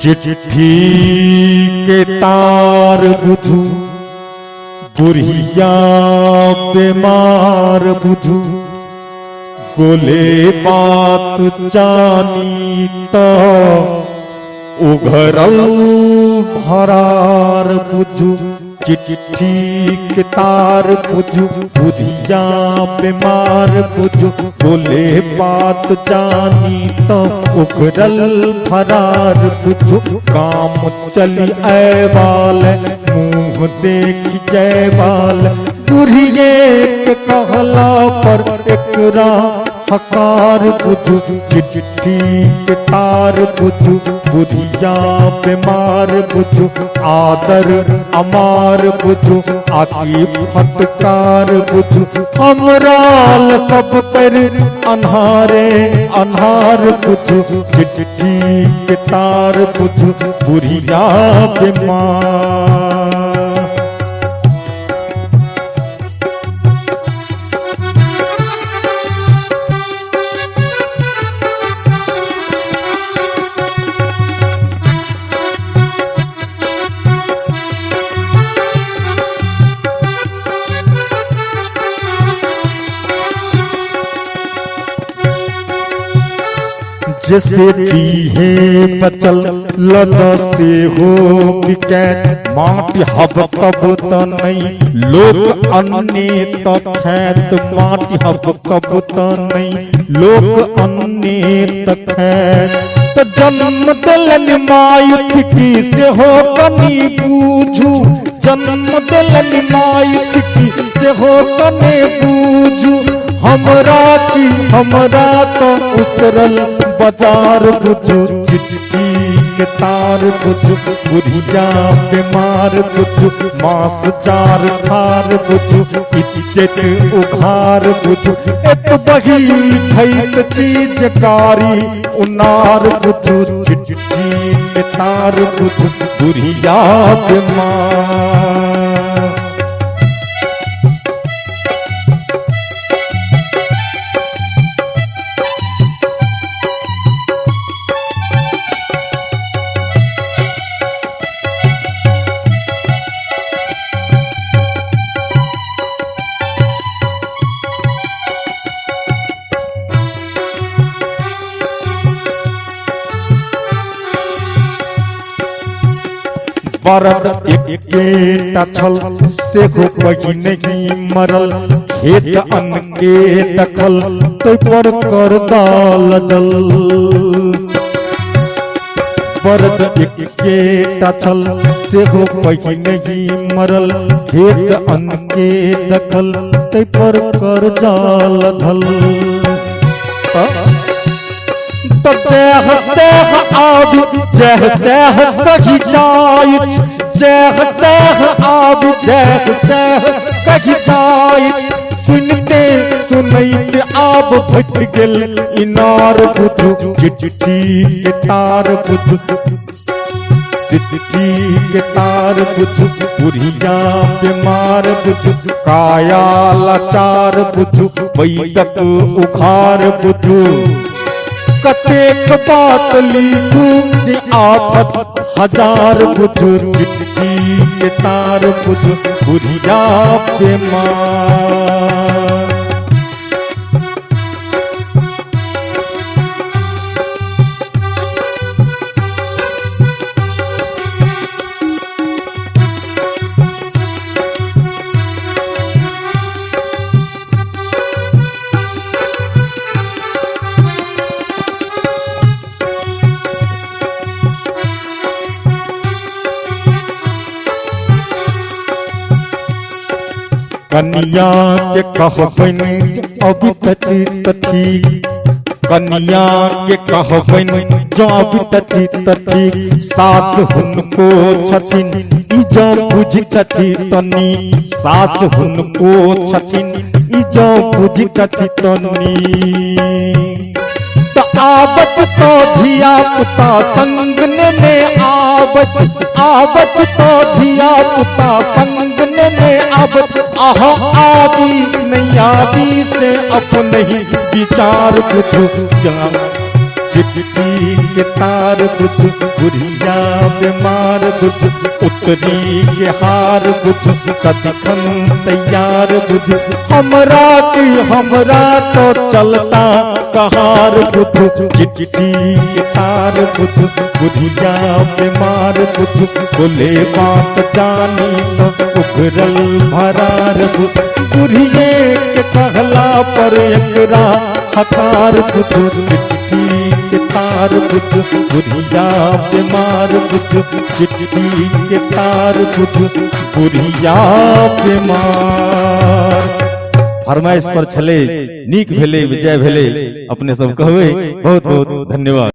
चिट्ठी के तार बुझू बुढ़िया बीमार बुझू बोले बात जानी तो उघरल भरार बुझू चिट्ठी के तार बुझू बुढ़िया बीमार बुझू बोले बात जानी तो उघरल भरार बुझू काम चली ऐवाल मुंह देख जयवाल बुढ़िए के कहला पर एकरा हकार बुझू चिट्ठी के तार बुझू बुढ़िया बीमार बुझू आदर अमार बुझू आकी फटकार बुझू हमराल सब कर अन्हारे अन्हार बुझू चिट्ठी के तार बुझू बुढ़िया बीमार। जैसे है बचल लद से हो बिकै माटी हब कब त नहीं लोक अन्ने तखैत माटी हब कब त नहीं लोक अन्ने तखैत तो जन्म दिलन माई की से हो कनी बूझू जन्म दिलन माई की से हो कने बूझू हमरा तो उसरल बाजार बुझू चिट्ठी के तार बुझू बुढ़िया बीमार बुझू मास चार खार बुझू इज्जत उघार बुझू एक बही खैत चीज कारी उनार बुझू चिट्ठी के तार बुझू बुढ़िया बीमार। बरद एकेटा छल से हो कहीं नहीं मरल खेत अन्न के दखल तो पर कर दाल जल बरद एकेटा छल से हो कहीं नहीं मरल खेत अन्न के दखल तो पर कर दाल धल जह तह आब जह तह कही जाय जह तह आब जह तह कही जाय सुनते सुनैते आब फट गेल इनार बुझू चिट्ठी के तार बुझू चिट्ठी के तार बुझू बुढ़िया बीमार बुझू काया लाचार बुझू बैदक उखार बुझू कतेक बात लिखू आफत हजार बुझू चिट्ठी के तार बुझू बुढ़िया बीमार। कन्या के कहबन अभी तथी तथी कन्या के कहबन जो अभी तथी तथी सास हुनको छथिन ई जो बुझ तथी तनी सास हुनको छथिन ई जो बुझ तथी तनी तो आवत तो धिया पुता संग में आवत तो धिया पुता संग में आवत आह आदि नहीं आदि से अपने ही विचार बुझू चिट्ठी के तार बुझ बुढ़िया बीमार बुझ उतरी के हार बुझ सदिखन तैयार बुझ हमरा तो चलता कहार बुझ चिट्ठी के तार बुझ बुढ़िया बीमार बुझ बोले बात जानी तो उभरल भरार बुझ बुढ़िए के कहला पर एकरा हकार बुझ चिट्ठी के तार बुझ बुढ़िया बीमार बुझ चिट्ठी के तार बुझ बुढ़िया बीमार। फरमाइश पर छले नीक भेले विजय भेले अपने सब कहवे बहुत बहुत धन्यवाद।